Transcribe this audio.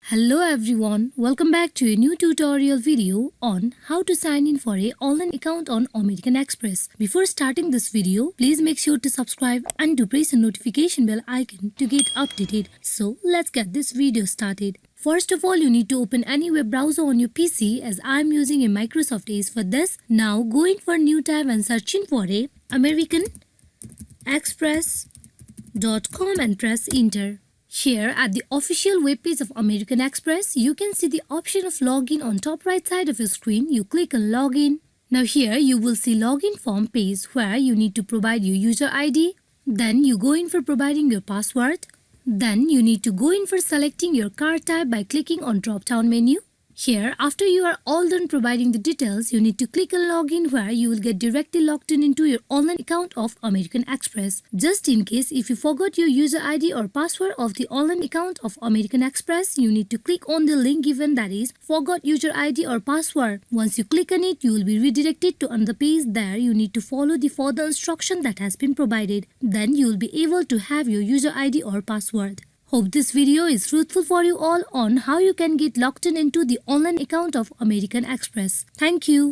Hello everyone, welcome back to a new tutorial video on how to sign in for a online account on American Express. Before starting this video, please make sure to subscribe and to press the notification bell icon to get updated. So let's get this video started. First of all, you need to open any web browser on your PC as I am using a Microsoft Edge for this. Now go in for new tab and searching for a americanexpress.com and press enter. Here at the official webpage of American Express, you can see the option of login on top right side of your screen. You click on login. Now here you will see login form page where you need to provide your user ID. Then you go in for providing your password. Then you need to go in for selecting your card type by clicking on drop down menu. Here, after you are all done providing the details, you need to click on login where you will get directly logged in into your online account of American Express. Just in case if you forgot your user ID or password of the online account of American Express, you need to click on the link given, that is forgot user ID or password. Once you click on it, you will be redirected to another page. There you need to follow the further instruction that has been provided. Then you will be able to have your user ID or password. Hope this video is fruitful for you all on how you can get logged in into the online account of American Express. Thank you.